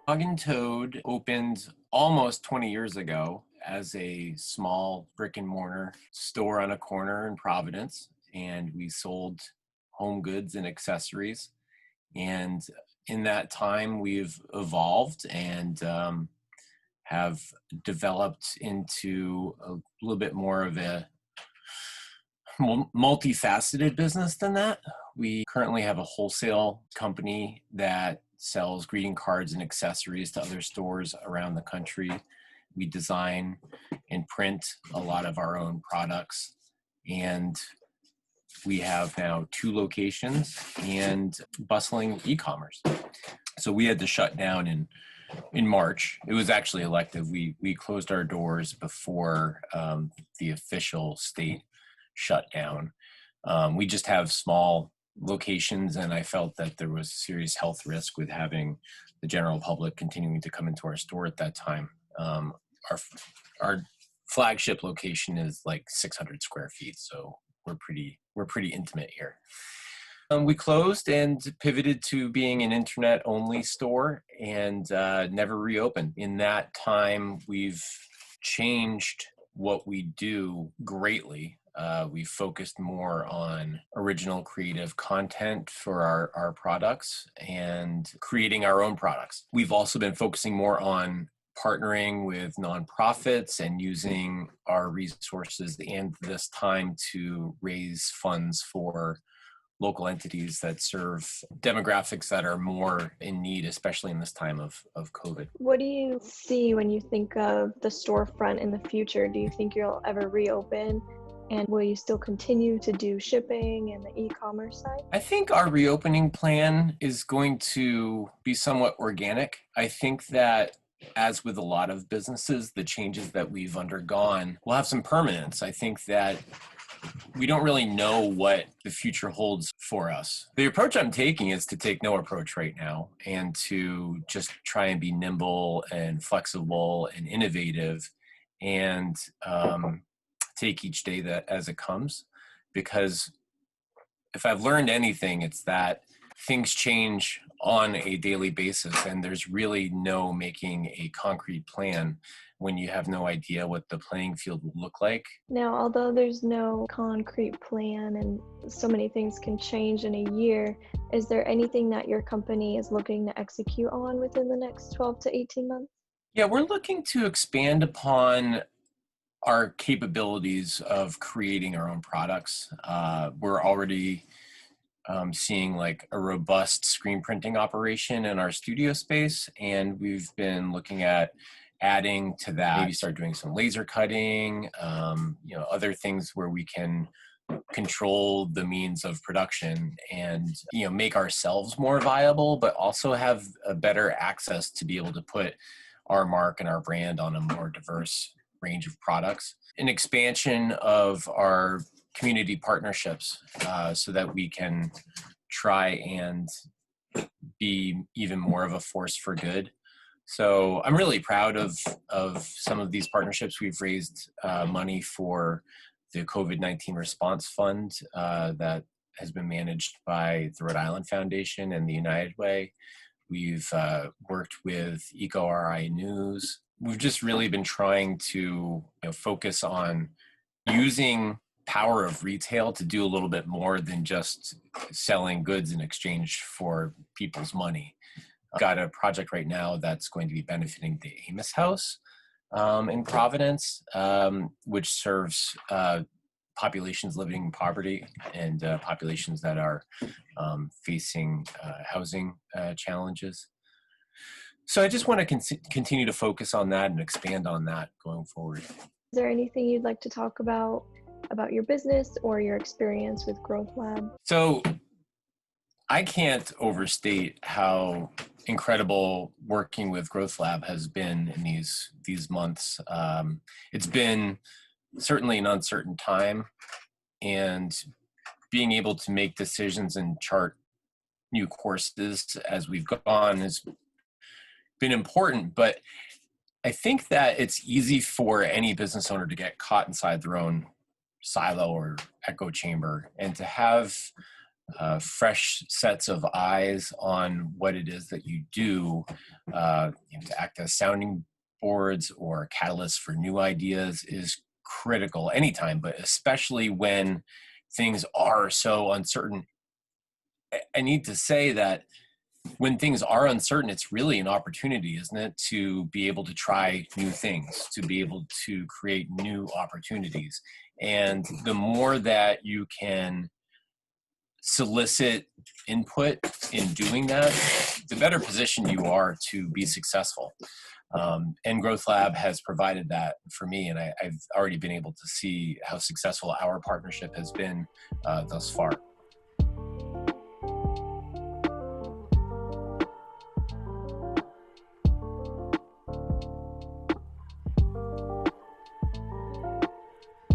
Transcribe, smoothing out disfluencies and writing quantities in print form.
Dog and Toad opened almost 20 years ago as a small brick and mortar store on a corner in Providence, and we sold home goods and accessories. And in that time, we've evolved and have developed into a little bit more of a multifaceted business than that. We currently have a wholesale company that sells greeting cards and accessories to other stores around the country. We design and print a lot of our own products. And we have now 2 locations and bustling e-commerce. So we had to shut down in March. It was actually elective. We closed our doors before the official state shutdown. We just have small locations, and I felt that there was serious health risk with having the general public continuing to come into our store at that time. Our flagship location is like 600 square feet, so we're pretty intimate here. We closed and pivoted to being an internet-only store and never reopened. In that time, we've changed what we do greatly. We focused more on original creative content for our products and creating our own products. We've also been focusing more on partnering with nonprofits and using our resources and this time to raise funds for local entities that serve demographics that are more in need, especially in this time of COVID. What do you see when you think of the storefront in the future? Do you think you'll ever reopen? And will you still continue to do shipping and the e-commerce side? I think our reopening plan is going to be somewhat organic. I think that as with a lot of businesses, the changes that we've undergone will have some permanence. I think that we don't really know what the future holds for us. The approach I'm taking is to take no approach right now and to just try and be nimble and flexible and innovative and take each day that as it comes. Because if I've learned anything, it's that things change on a daily basis, and there's really no making a concrete plan when you have no idea what the playing field will look like. Now, although there's no concrete plan and so many things can change in a year, is there anything that your company is looking to execute on within the next 12 to 18 months? Yeah, we're looking to expand upon our capabilities of creating our own products. We're already seeing like a robust screen printing operation in our studio space, and we've been looking at adding to that, maybe start doing some laser cutting, other things where we can control the means of production and make ourselves more viable, but also have a better access to be able to put our mark and our brand on a more diverse range of products. An expansion of our community partnerships so that we can try and be even more of a force for good. So I'm really proud of some of these partnerships. We've raised money for the COVID-19 response fund that has been managed by the Rhode Island Foundation and the United Way. We've worked with EcoRI News. We've just really been trying to focus on using power of retail to do a little bit more than just selling goods in exchange for people's money. I've got a project right now that's going to be benefiting the Amos House in Providence, which serves populations living in poverty and populations that are facing housing challenges. So I just want to continue to focus on that and expand on that going forward. Is there anything you'd like to talk about your business or your experience with GrowthLab? So I can't overstate how incredible working with GrowthLab has been in these months. It's been certainly an uncertain time, and being able to make decisions and chart new courses as we've gone has been important. But I think that it's easy for any business owner to get caught inside their own silo or echo chamber, and to have fresh sets of eyes on what it is that you do, to act as sounding boards or catalysts for new ideas is critical anytime, but especially when things are so uncertain. I need to say that when things are uncertain, it's really an opportunity, isn't it, to be able to try new things, to be able to create new opportunities. And the more that you can solicit input in doing that, the better position you are to be successful. And Growth Lab has provided that for me, and I've already been able to see how successful our partnership has been thus far.